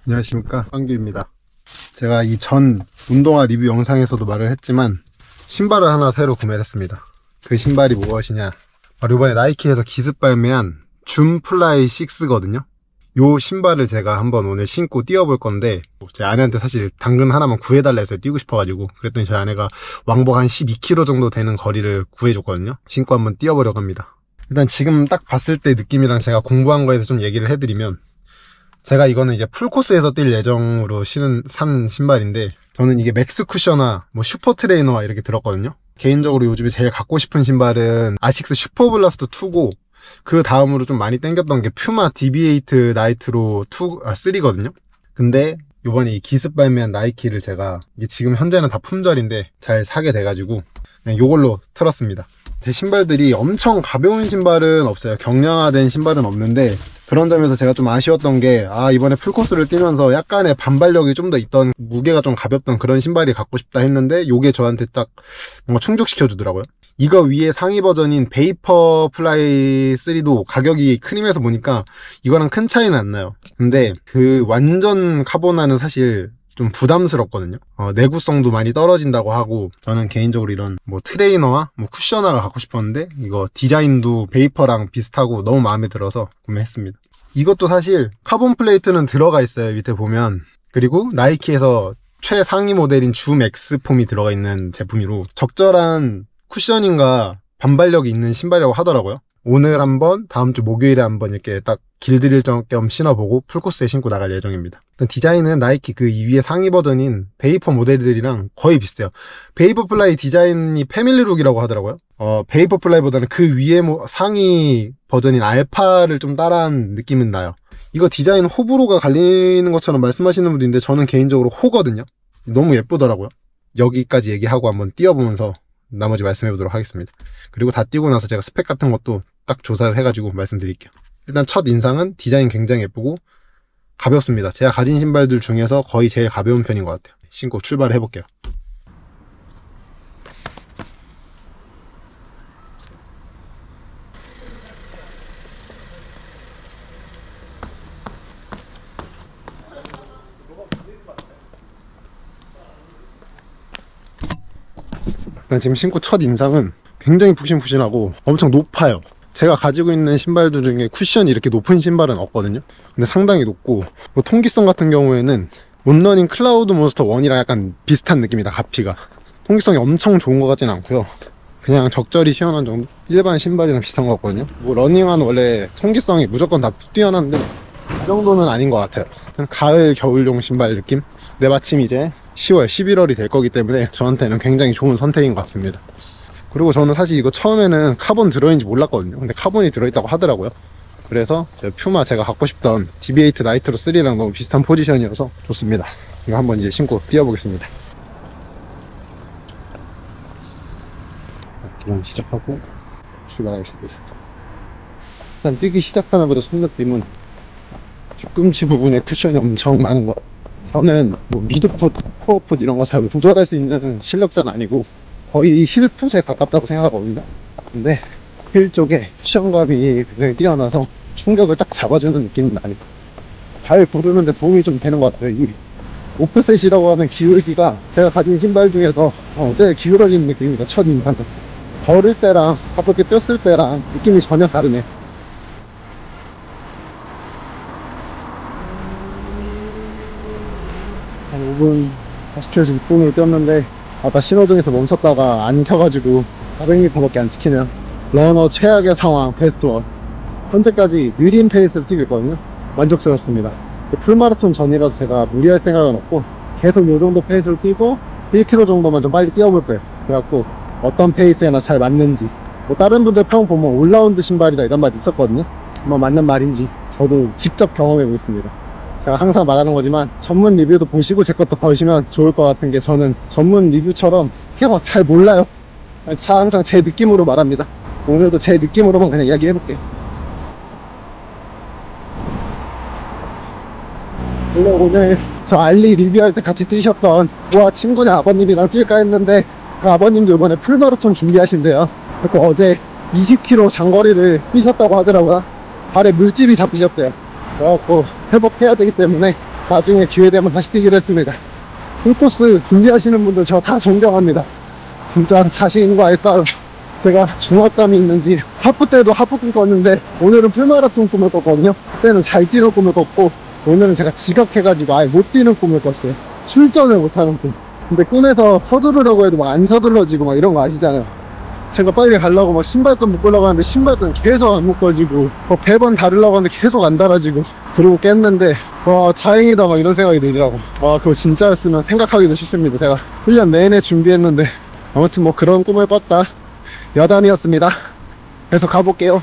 안녕하십니까, 빵규입니다. 제가 이 전 운동화 리뷰 영상에서도 말을 했지만 신발을 하나 새로 구매를 했습니다. 그 신발이 무엇이냐, 바로 이번에 나이키에서 기습 발매한 줌 플라이 6거든요. 요 신발을 제가 한번 오늘 신고 뛰어볼 건데, 제 아내한테 사실 당근 하나만 구해달라 해서 뛰고 싶어가지고 그랬더니 저희 아내가 왕복 한 12km 정도 되는 거리를 구해줬거든요. 신고 한번 뛰어보려고 합니다. 일단 지금 딱 봤을 때 느낌이랑 제가 공부한 거에서 좀 얘기를 해드리면, 제가 이거는 이제 풀코스에서 뛸 예정으로 산 신발인데, 저는 이게 맥스 쿠셔나 뭐 슈퍼 트레이너와 이렇게 들었거든요. 개인적으로 요즘에 제일 갖고 싶은 신발은 아식스 슈퍼 블라스트 2고, 그 다음으로 좀 많이 땡겼던 게 퓨마 DB8 나이트로 3거든요. 근데 요번에 이 기습 발매한 나이키를 제가, 이게 지금 현재는 다 품절인데 잘 사게 돼가지고 그냥 요걸로 틀었습니다. 제 신발들이 엄청 가벼운 신발은 없어요. 경량화된 신발은 없는데, 그런 점에서 제가 좀 아쉬웠던 게, 이번에 풀코스를 뛰면서 약간의 반발력이 좀 더 있던, 무게가 좀 가볍던 그런 신발이 갖고 싶다 했는데, 요게 저한테 딱 뭔가 충족시켜 주더라고요. 이거 위에 상위 버전인 베이퍼 플라이 3도 가격이 크림에서 보니까 이거랑 큰 차이는 안 나요. 근데 그 완전 카보나는 사실 좀 부담스럽거든요. 내구성도 많이 떨어진다고 하고, 저는 개인적으로 이런 뭐 트레이너와 뭐 쿠셔너가 갖고 싶었는데, 이거 디자인도 베이퍼랑 비슷하고 너무 마음에 들어서 구매했습니다. 이것도 사실 카본 플레이트는 들어가 있어요, 밑에 보면. 그리고 나이키에서 최상위 모델인 줌 X 폼이 들어가 있는 제품이로 적절한 쿠셔닝과 반발력이 있는 신발이라고 하더라고요. 오늘 한번, 다음 주 목요일에 한번 이렇게 딱 길들일 겸 신어보고 풀코스에 신고 나갈 예정입니다. 일단 디자인은 나이키 그 위에 상위 버전인 베이퍼 모델들이랑 거의 비슷해요. 베이퍼 플라이 디자인이 패밀리룩이라고 하더라고요. 베이퍼 플라이보다는 그 위에 상위 버전인 알파를 좀 따라한 느낌은 나요. 이거 디자인 호불호가 갈리는 것처럼 말씀하시는 분도 있는데, 저는 개인적으로 호거든요. 너무 예쁘더라고요. 여기까지 얘기하고 한번 뛰어보면서 나머지 말씀해보도록 하겠습니다. 그리고 다 뛰고 나서 제가 스펙 같은 것도 딱 조사를 해가지고 말씀드릴게요. 일단 첫 인상은 디자인 굉장히 예쁘고 가볍습니다. 제가 가진 신발들 중에서 거의 제일 가벼운 편인 것 같아요. 신고 출발을 해볼게요. 일단 지금 신고 첫 인상은 굉장히 푹신푹신하고 엄청 높아요. 제가 가지고 있는 신발들 중에 쿠션이 이렇게 높은 신발은 없거든요. 근데 상당히 높고, 뭐 통기성 같은 경우에는 온러닝 클라우드 몬스터 1이랑 약간 비슷한 느낌이다. 가피가 통기성이 엄청 좋은 것 같진 않고요. 그냥 적절히 시원한 정도? 일반 신발이랑 비슷한 것 같거든요. 뭐 러닝화는 원래 통기성이 무조건 다 뛰어난데 그 정도는 아닌 것 같아요. 가을 겨울용 신발 느낌? 근데 마침 이제 10월 11월이 될 거기 때문에 저한테는 굉장히 좋은 선택인 것 같습니다. 그리고 저는 사실 이거 처음에는 카본 들어있는지 몰랐거든요. 근데 카본이 들어있다고 하더라고요. 그래서 퓨마 제가 갖고 싶던 DB8 나이트로 3랑 너무 비슷한 포지션이어서 좋습니다. 이거 한번 이제 신고 뛰어보겠습니다. 그럼 시작하고 출발하겠습니다. 일단 뛰기 시작하자마자 손목 빔은 뒤꿈치 부분에 쿠션이 엄청 많은 거. 저는 뭐 미드풋, 코어풋 이런 거 잘 조절할 수 있는 실력자는 아니고 거의 힐풋에 가깝다고 생각하거든요. 근데 힐 쪽에 쿠션감이 굉장히 뛰어나서 충격을 딱 잡아주는 느낌은 나요. 발 구르는데 도움이 좀 되는 것 같아요. 이 오프셋이라고 하는 기울기가 제가 가진 신발 중에서 제일 기울어지는 느낌입니다. 첫 인상은. 걸을 때랑 가볍게 뛰었을 때랑 느낌이 전혀 다르네. 한 5분 40초에서 6분으로 뛰었는데, 아까 신호등에서 멈췄다가 안 켜가지고 400m밖에 안 찍히네요. 러너 최악의 상황 베스트 1. 현재까지 느린 페이스로 뛰고 있거든요. 만족스럽습니다. 풀마라톤 전이라서 제가 무리할 생각은 없고 계속 요 정도 페이스로 뛰고 1km 정도만 좀 빨리 뛰어볼 거예요. 그래갖고 어떤 페이스에나 잘 맞는지, 뭐 다른 분들 평 보면 올라운드 신발이다 이런 말이 있었거든요. 뭐 맞는 말인지 저도 직접 경험해 보겠습니다. 제가 항상 말하는 거지만 전문 리뷰도 보시고 제 것도 보시면 좋을 것 같은 게, 저는 전문 리뷰처럼 그냥 잘 몰라요. 다 항상 제 느낌으로 말합니다. 오늘도 제 느낌으로만 그냥 이야기 해볼게요. 원래 오늘 저 알리 리뷰할 때 같이 뛰셨던 친구냐 아버님이랑 뛸까 했는데, 그 아버님도 이번에 풀마라톤 준비하신대요. 그래서 어제 20km 장거리를 뛰셨다고 하더라고요. 발에 물집이 잡히셨대요. 그래갖고 회복해야 되기 때문에 나중에 기회 되면 다시 뛰기로 했습니다. 풀코스 준비하시는 분들 저 다 존경합니다. 진짜 자신과의 싸움. 제가 중압감이 있는지 하프 때도 하프 꿈 꿨는데 오늘은 풀마라톤 꿈을 꿨거든요. 그때는 잘 뛰는 꿈을 꿨고 오늘은 제가 지각해가지고 아예 못 뛰는 꿈을 꿨어요. 출전을 못하는 꿈. 근데 꿈에서 서두르려고 해도 막 안 서둘러지고 막 이런 거 아시잖아요. 제가 빨리 가려고 막 신발끈 묶으려고 하는데 신발끈 계속 안 묶어지고 배번 다르려고 하는데 계속 안 달아지고 그러고 깼는데 와 다행이다 막 이런 생각이 들더라고. 와 그거 진짜였으면 생각하기도 싫습니다. 제가 1년 내내 준비했는데 아무튼 뭐 그런 꿈을 꿨다. 여담이었습니다. 계속 가볼게요.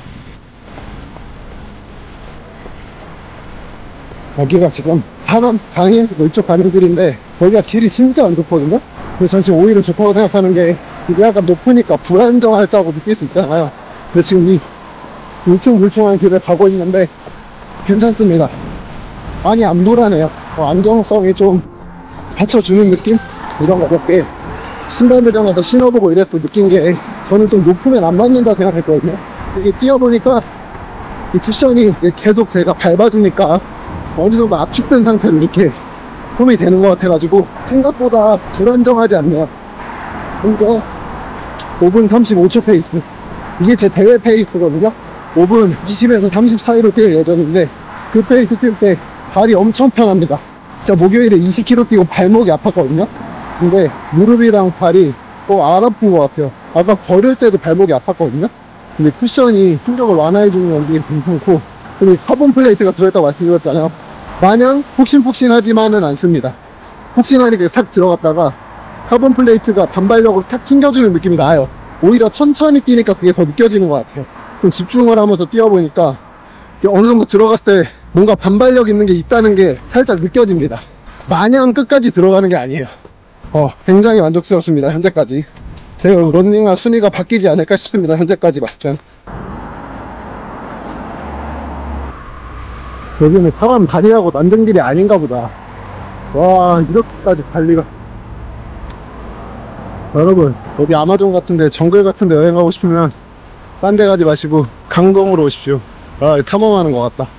여기가 지금 하남 강일 이쪽 가는 길인데 여기가 길이 진짜 안 좋거든요. 그래서 전 지금 오히려 좋다고 생각하는 게 이게 약간 높으니까 불안정하다고 느낄 수 있잖아요. 근데 지금 이 울퉁불퉁한 길을 가고 있는데 괜찮습니다. 많이 안 불안해요. 안정성이 좀 받쳐주는 느낌? 이런 거 몇 개 신발 매장 가서 신어보고 이랬또 느낀 게 저는 좀 높으면 안 맞는다 생각했거든요. 이게 뛰어보니까 이 쿠션이 계속 제가 밟아주니까 어느 정도 압축된 상태로 이렇게 폼이 되는 것 같아가지고 생각보다 불안정하지 않네요. 그러니까 5분 35초 페이스, 이게 제 대회 페이스거든요. 5분 20에서 30 사이로 뛸 예정인데 그 페이스 뛸 때 발이 엄청 편합니다. 진짜 목요일에 20km 뛰고 발목이 아팠거든요. 근데 무릎이랑 발이 안 아픈 것 같아요. 아까 걸을 때도 발목이 아팠거든요. 근데 쿠션이 충격을 완화해주는 연기 괜찮고, 그리고 카본 플레이트가 들어있다고 말씀드렸잖아요. 마냥 폭신폭신하지만은 않습니다. 폭신하니까 싹 들어갔다가 카본 플레이트가 반발력을 탁 튕겨주는 느낌이 나요. 오히려 천천히 뛰니까 그게 더 느껴지는 것 같아요. 좀 집중을 하면서 뛰어보니까 어느 정도 들어갔을 때 뭔가 반발력 있는 게 있다는 게 살짝 느껴집니다. 마냥 끝까지 들어가는 게 아니에요. 굉장히 만족스럽습니다. 현재까지 제가 런닝화 순위가 바뀌지 않을까 싶습니다. 현재까지 봤죠. 여기는 사람 다리하고 만든 길이 아닌가 보다. 와, 이렇게까지 달리가. 여러분, 어디 아마존 같은데 정글 같은데 여행 가고 싶으면 딴 데 가지 마시고 강동으로 오십시오. 탐험하는 것 같다.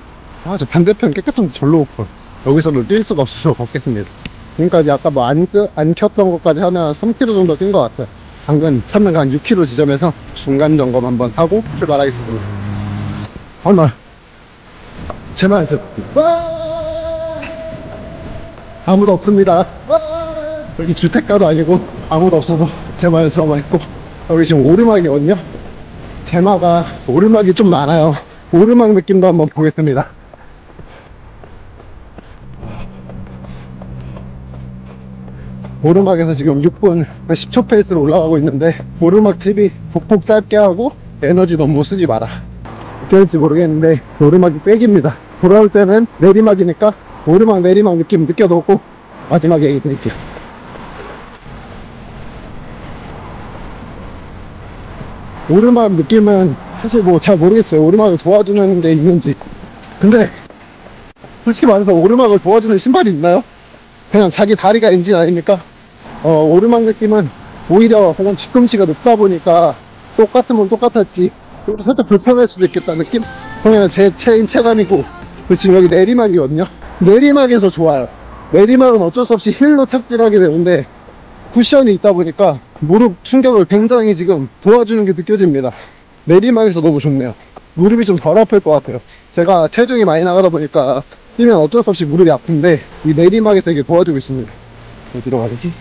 저 반대편 깨끗한데 절로 못 가. 여기서는 뛸 수가 없어서 걷겠습니다. 지금까지 아까 뭐 안 켰던 것까지 하면 3km 정도 뛴 것 같아요. 당근 찾는 한 6km 지점에서 중간 점검 한번 하고 출발하겠습니다. 나 제발 아무도 없습니다. 여기 주택가도 아니고 아무도 없어서 제발 저만 있고, 여기 지금 오르막이거든요. 테마가 오르막이 좀 많아요. 오르막 느낌도 한번 보겠습니다. 오르막에서 지금 6분 10초 페이스로 올라가고 있는데, 오르막 팁이 폭폭 짧게 하고 에너지 너무 쓰지 마라. 어떨지 모르겠는데 오르막이 빽입니다. 돌아올 때는 내리막이니까 오르막 내리막 느낌 느껴놓고 마지막에 얘기 드릴게요. 오르막 느낌은 사실 뭐 잘 모르겠어요. 오르막을 도와주는 게 있는지. 근데 솔직히 말해서 오르막을 도와주는 신발이 있나요? 그냥 자기 다리가 엔진 아닙니까? 오르막 느낌은 오히려 그냥 뒤꿈치가 높다 보니까 똑같으면 똑같았지 그리고 살짝 불편할 수도 있겠다 느낌? 그냥 제 체감이고. 지금 여기 내리막이거든요. 내리막에서 좋아요. 내리막은 어쩔 수 없이 힐로 탑질하게 되는데 쿠션이 있다 보니까 무릎 충격을 굉장히 지금 도와주는 게 느껴집니다. 내리막에서 너무 좋네요. 무릎이 좀 덜 아플 것 같아요. 제가 체중이 많이 나가다 보니까 뛰면 어쩔 수 없이 무릎이 아픈데 이 내리막에서 이게 도와주고 있습니다. 어디로 가야 되지?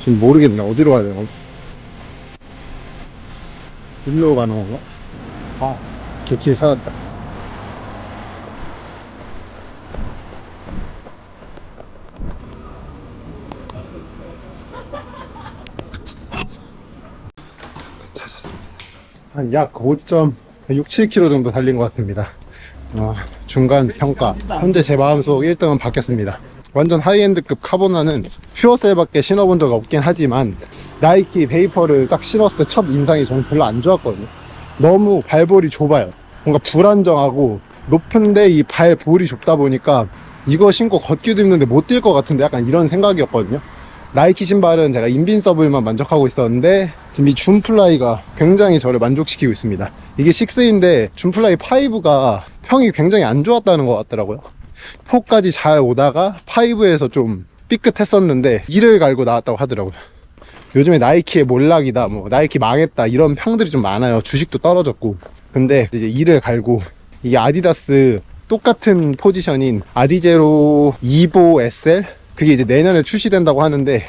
지금 모르겠네. 어디로 가야 되나? 일로 가는 건가? 길 찾았다. 찾았습니다. 한 약 5.6, 7km 정도 달린 것 같습니다. 중간 평가. 현재 제 마음속 1등은 바뀌었습니다. 완전 하이엔드급 카보나는 퓨어셀밖에 신어본 적 없긴 하지만 나이키 베이퍼를 딱 신었을 때 첫 인상이 저는 별로 안 좋았거든요. 너무 발볼이 좁아요. 뭔가 불안정하고 높은데 이 발볼이 좁다 보니까 이거 신고 걷기도 힘든데 못 뛸 것 같은데 약간 이런 생각이었거든요. 나이키 신발은 제가 인빈서블만 만족하고 있었는데 지금 이 줌플라이가 굉장히 저를 만족시키고 있습니다. 이게 6인데 줌플라이 5가 평이 굉장히 안 좋았다는 것 같더라고요. 4까지 잘 오다가 5에서 좀 삐끗했었는데 2를 갈고 나왔다고 하더라고요. 요즘에 나이키의 몰락이다, 뭐 나이키 망했다 이런 평들이 좀 많아요. 주식도 떨어졌고. 근데 이제 2를 갈고 이게 아디다스 똑같은 포지션인 아디제로 이보 SL 그게 이제 내년에 출시된다고 하는데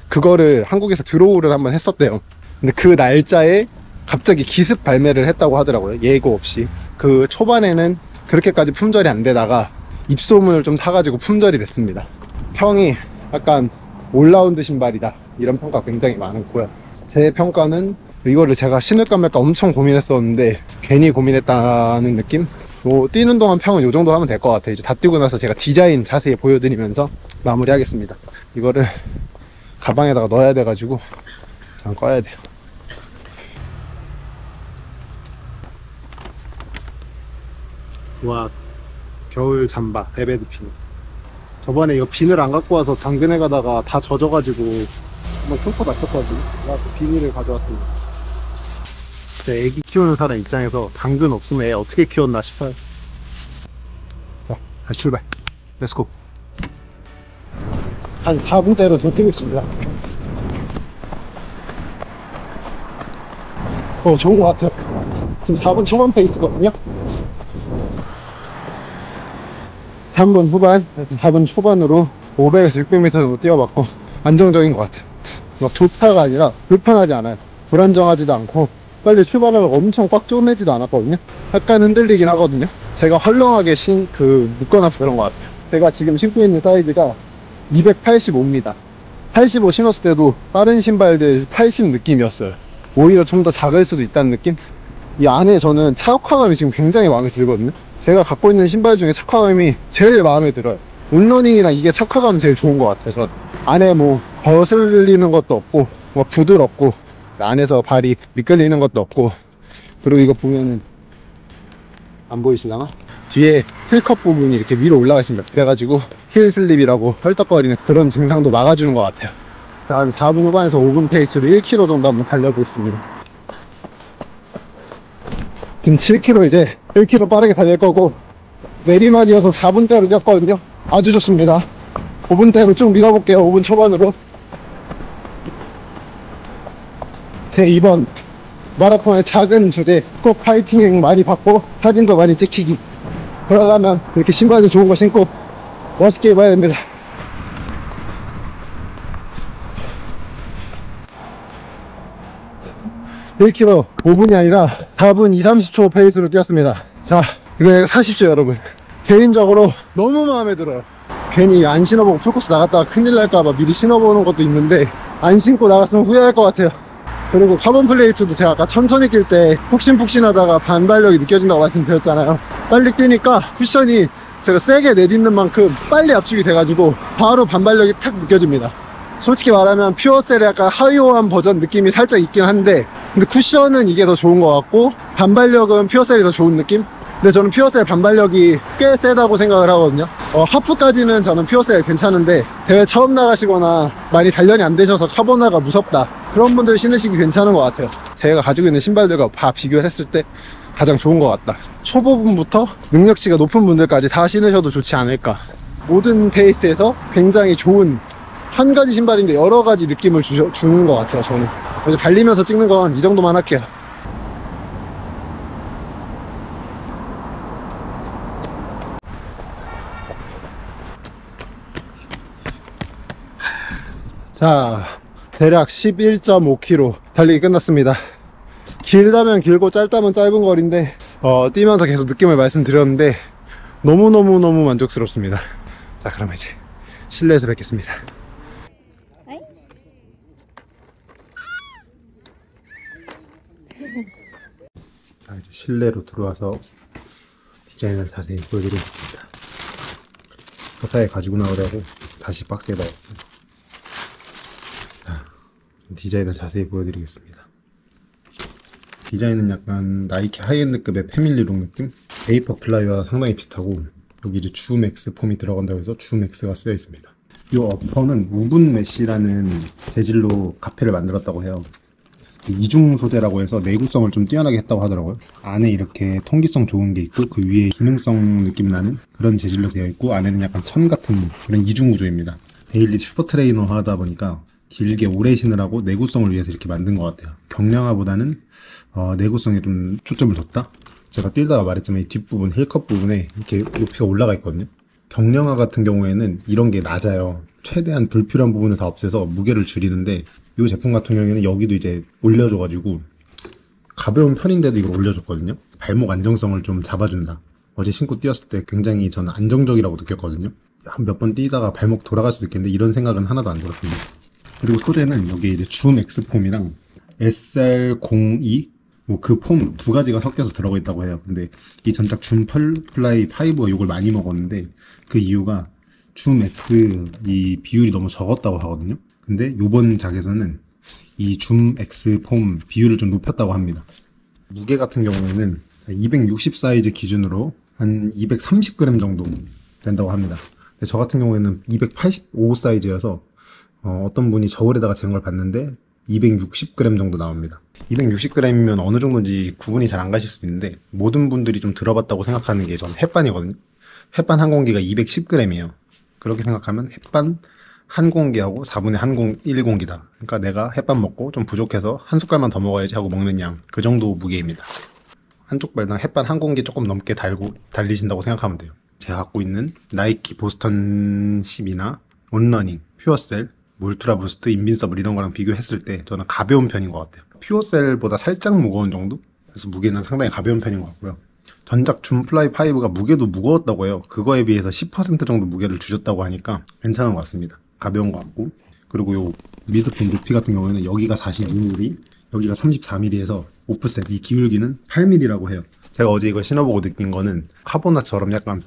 그거를 한국에서 드로우를 한번 했었대요. 근데 그 날짜에 갑자기 기습 발매를 했다고 하더라고요. 예고 없이. 그 초반에는 그렇게까지 품절이 안 되다가 입소문을 좀 타가지고 품절이 됐습니다. 평이 약간 올라운드 신발이다 이런 평가 굉장히 많고요. 제 평가는 이거를 제가 신을까 말까 엄청 고민했었는데 괜히 고민했다는 느낌? 뭐 뛰는 동안 평은 이 정도 하면 될 것 같아요. 이제 다 뛰고 나서 제가 디자인 자세히 보여드리면서 마무리 하겠습니다. 이거를 가방에다가 넣어야 돼가지고 잠깐 꺼야 돼요. 와, 겨울 잠바 베베드 핀. 저번에 이거 비늘 안 갖고 와서 당근에 가다가 다 젖어가지고 한번 흉터 났었거든요. 그래서 비닐을 가져왔습니다. 제 애기 키우는 사람 입장에서 당근 없으면 애 어떻게 키웠나 싶어요. 자, 다시 출발. 렛츠고. 한 4분대로 좀 뛰고 있습니다. 좋은 것 같아요. 지금 4분 초반 페이스거든요. 3분 후반, 4분 초반으로 500에서 600m 정도 뛰어봤고 안정적인 것 같아요. 막 좋다가 아니라 불편하지 않아요. 불안정하지도 않고 빨리 출발하려고 엄청 꽉 쪼매지도 않았거든요. 약간 흔들리긴 하거든요. 제가 헐렁하게 묶어놔서 그런 것 같아요. 제가 지금 신고 있는 사이즈가 285입니다 85 신었을 때도 다른 신발들 80 느낌이었어요. 오히려 좀 더 작을 수도 있다는 느낌? 이 안에 저는 착화감이 지금 굉장히 마음에 들거든요. 제가 갖고 있는 신발 중에 착화감이 제일 마음에 들어요. 온러닝이랑 이게 착화감이 제일 좋은 것 같아요. 전 안에 뭐 거슬리는 것도 없고 뭐 부드럽고 안에서 발이 미끌리는 것도 없고, 그리고 이거 보면은 안 보이시려나? 뒤에 힐컵 부분이 이렇게 위로 올라가 있습니다. 그래가지고 힐 슬립이라고 헐떡거리는 그런 증상도 막아주는 것 같아요. 한 4분 후반에서 5분 페이스로 1km 정도 한번 달려보겠습니다. 지금 7km 이제 1km 빠르게 달릴 거고, 내리막이어서 4분대로 뛰었거든요. 아주 좋습니다. 5분대로 쭉 밀어볼게요. 5분 초반으로. 제 이번 마라톤의 작은 주제 꼭 파이팅 많이 받고 사진도 많이 찍히기. 그러려면 이렇게 신발도 좋은 거 신고 멋있게 입어야 됩니다. 1km 5분이 아니라 4분 2, 30초 페이스로 뛰었습니다. 자, 이거 사십시오 여러분. 개인적으로 너무 마음에 들어요. 괜히 안 신어보고 풀코스 나갔다가 큰일 날까봐 미리 신어보는 것도 있는데 안 신고 나갔으면 후회할 것 같아요. 그리고 카본 플레이트도 제가 아까 천천히 뛸 때 푹신푹신하다가 반발력이 느껴진다고 말씀드렸잖아요. 빨리 뛰니까 쿠션이 제가 세게 내딛는 만큼 빨리 압축이 돼가지고 바로 반발력이 탁 느껴집니다. 솔직히 말하면 퓨어셀의 약간 하이오한 버전 느낌이 살짝 있긴 한데, 근데 쿠션은 이게 더 좋은 것 같고 반발력은 퓨어셀이 더 좋은 느낌? 근데 저는 퓨어셀 반발력이 꽤 세다고 생각을 하거든요. 하프까지는 저는 퓨어셀 괜찮은데 대회 처음 나가시거나 많이 단련이 안 되셔서 카보나가 무섭다, 그런 분들 신으시기 괜찮은 것 같아요. 제가 가지고 있는 신발들과 다 비교를 했을 때 가장 좋은 것 같다. 초보분부터 능력치가 높은 분들까지 다 신으셔도 좋지 않을까. 모든 페이스에서 굉장히 좋은 한 가지 신발인데 여러 가지 느낌을 주는 것 같아요. 저는 이제 달리면서 찍는 건 이 정도만 할게요. 자, 대략 11.5km 달리기 끝났습니다. 길다면 길고 짧다면 짧은 거리인데 뛰면서 계속 느낌을 말씀드렸는데 너무너무 만족스럽습니다. 자, 그럼 이제 실내에서 뵙겠습니다. 자, 이제 실내로 들어와서 디자인을 자세히 보여드리겠습니다. 서사에 가지고 나오려고 다시 박스에 넣었어요. 자, 디자인을 자세히 보여드리겠습니다. 디자인은 약간 나이키 하이엔드급의 패밀리룩 느낌? 베이퍼 플라이와 상당히 비슷하고, 여기 이제 주맥스 폼이 들어간다고 해서 주맥스가 쓰여 있습니다. 이 어퍼는 우분 메쉬라는 재질로 가페를 만들었다고 해요. 이중 소재라고 해서 내구성을 좀 뛰어나게 했다고 하더라고요. 안에 이렇게 통기성 좋은 게 있고 그 위에 기능성 느낌 나는 그런 재질로 되어 있고 안에는 약간 천 같은 그런 이중 구조입니다. 데일리 슈퍼 트레이너 하다 보니까 길게 오래 신으라고 내구성을 위해서 이렇게 만든 것 같아요. 경량화보다는 내구성에 좀 초점을 뒀다? 제가 뛰다가 말했지만 이 뒷부분, 힐컵 부분에 이렇게 높이가 올라가 있거든요. 경량화 같은 경우에는 이런 게 낮아요. 최대한 불필요한 부분을 다 없애서 무게를 줄이는데 이 제품 같은 경우에는 여기도 이제 올려줘가지고 가벼운 편인데도 이걸 올려줬거든요. 발목 안정성을 좀 잡아준다. 어제 신고 뛰었을 때 굉장히 저는 안정적이라고 느꼈거든요. 한 몇 번 뛰다가 발목 돌아갈 수도 있겠는데 이런 생각은 하나도 안 들었습니다. 그리고 소재는 여기 이제 줌 X 폼이랑 SR02 뭐 그 폼 두 가지가 섞여서 들어가 있다고 해요. 근데 이 전작 줌 플라이 5가 이걸 많이 먹었는데 그 이유가 줌 X 이 비율이 너무 적었다고 하거든요. 근데 요번 작에서는 이 줌 X 폼 비율을 좀 높였다고 합니다. 무게 같은 경우에는 260 사이즈 기준으로 한 230g 정도 된다고 합니다. 근데 저 같은 경우에는 285 사이즈여서 어떤 분이 저울에다가 재는 걸 봤는데 260g 정도 나옵니다. 260g이면 어느 정도인지 구분이 잘 안 가실 수도 있는데 모든 분들이 좀 들어봤다고 생각하는 게 저는 햇반이거든요. 햇반 한 공기가 210g이에요. 그렇게 생각하면 햇반 한 공기하고 4분의 1공기다. 그러니까 내가 햇반 먹고 좀 부족해서 한 숟갈만 더 먹어야지 하고 먹는 양, 그 정도 무게입니다. 한쪽 발당 햇반 한 공기 조금 넘게 달리신다고 생각하면 돼요. 제가 갖고 있는 나이키 보스턴 10이나 온러닝, 퓨어셀, 울트라 부스트, 인빈서블 이런 거랑 비교했을 때 저는 가벼운 편인 것 같아요. 퓨어셀보다 살짝 무거운 정도? 그래서 무게는 상당히 가벼운 편인 것 같고요. 전작 줌플라이 5가 무게도 무거웠다고 해요. 그거에 비해서 10% 정도 무게를 줄였다고 하니까 괜찮은 것 같습니다. 가벼운 것 같고. 그리고 요 미드폼 높이 같은 경우에는 여기가 42mm, 여기가 34mm에서 오프셋, 이 기울기는 8mm라고 해요. 제가 어제 이걸 신어보고 느낀 거는 카보나처럼 약간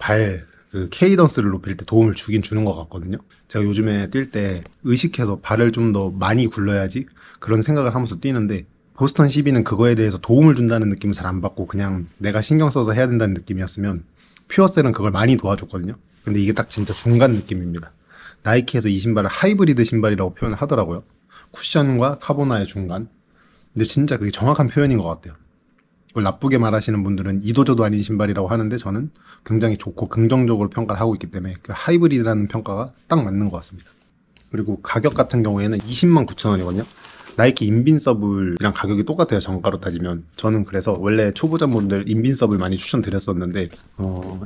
그 케이던스를 높일 때 도움을 주긴 주는 것 같거든요. 제가 요즘에 뛸 때 의식해서 발을 좀 더 많이 굴려야지 그런 생각을 하면서 뛰는데 보스턴 12는 그거에 대해서 도움을 준다는 느낌을 잘 안 받고 그냥 내가 신경 써서 해야 된다는 느낌이었으면 퓨어셀은 그걸 많이 도와줬거든요. 근데 이게 딱 진짜 중간 느낌입니다. 나이키에서 이 신발을 하이브리드 신발이라고 표현을 하더라고요. 쿠션과 카보나의 중간. 근데 진짜 그게 정확한 표현인 것 같아요. 그걸 나쁘게 말하시는 분들은 이도저도 아닌 신발이라고 하는데 저는 굉장히 좋고 긍정적으로 평가를 하고 있기 때문에 그 하이브리드라는 평가가 딱 맞는 것 같습니다. 그리고 가격 같은 경우에는 20만 9천 원이거든요. 나이키 인빈서블이랑 가격이 똑같아요. 정가로 따지면. 저는 그래서 원래 초보자분들 인빈서블 많이 추천드렸었는데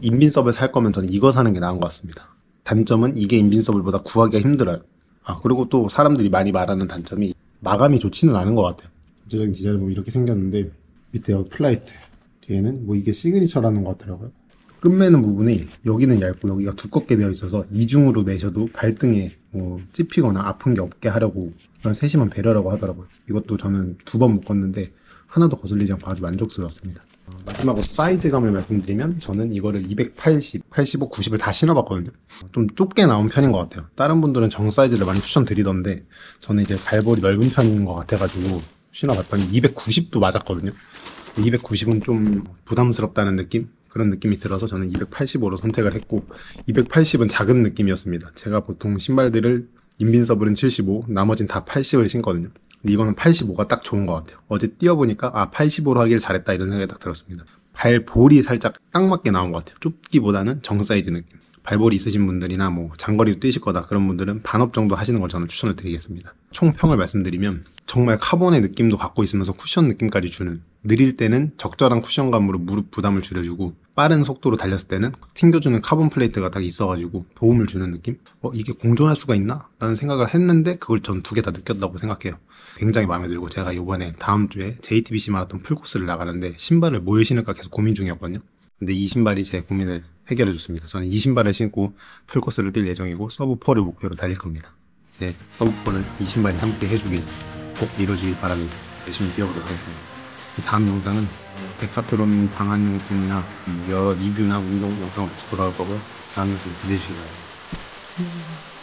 인빈서블 살 거면 저는 이거 사는 게 나은 것 같습니다. 단점은 이게 인빈서블보다 구하기가 힘들어요. 그리고 또 사람들이 많이 말하는 단점이 마감이 좋지는 않은 것 같아요. 전체적인 디자인은 뭐 이렇게 생겼는데 밑에 여기 플라이트, 뒤에는 뭐 이게 시그니처라는 것 같더라고요. 끝매는 부분이 여기는 얇고 여기가 두껍게 되어 있어서 이중으로 매셔도 발등에 뭐 찝히거나 아픈 게 없게 하려고 그런 세심한 배려라고 하더라고요. 이것도 저는 2번 묶었는데 하나도 거슬리지 않고 아주 만족스러웠습니다. 마지막으로 사이즈감을 말씀드리면 저는 이거를 280, 85, 90을 다 신어봤거든요. 좀 좁게 나온 편인 것 같아요. 다른 분들은 정 사이즈를 많이 추천드리던데 저는 이제 발볼이 넓은 편인 것 같아가지고 신어봤더니 290도 맞았거든요. 290은 좀 부담스럽다는 느낌? 그런 느낌이 들어서 저는 285로 선택을 했고 280은 작은 느낌이었습니다. 제가 보통 신발들을 인빈서블은 75, 나머진 다 80을 신거든요. 근데 이거는 85가 딱 좋은 것 같아요. 어제 뛰어보니까 85로 하길 잘했다 이런 생각이 딱 들었습니다. 발볼이 살짝 딱 맞게 나온 것 같아요. 좁기보다는 정 사이즈 느낌. 발볼이 있으신 분들이나 뭐 장거리도 뛰실 거다 그런 분들은 반업 정도 하시는 걸 저는 추천을 드리겠습니다. 총평을 말씀드리면 정말 카본의 느낌도 갖고 있으면서 쿠션 느낌까지 주는, 느릴 때는 적절한 쿠션감으로 무릎 부담을 줄여주고 빠른 속도로 달렸을 때는 튕겨주는 카본 플레이트가 딱 있어가지고 도움을 주는 느낌? 이게 공존할 수가 있나? 라는 생각을 했는데 그걸 전 2개 다 느꼈다고 생각해요. 굉장히 마음에 들고 제가 이번에 다음 주에 JTBC 마라톤 풀코스를 나가는데 신발을 뭘 신을까 계속 고민 중이었거든요. 근데 이 신발이 제 고민을 해결해 줬습니다. 저는 이 신발을 신고 풀코스를 뛸 예정이고 서브4를 목표로 달릴 겁니다. 제 서브4를 이 신발이 함께 해주길 꼭 이루어지길 바라며 열심히 뛰어보도록 하겠습니다. 다음 영상은 데카트론 방한용품이나 여러 리뷰나 운동 영상을 다시 돌아올 거고요. 다음 영상 기대해 주시기 바랍니다.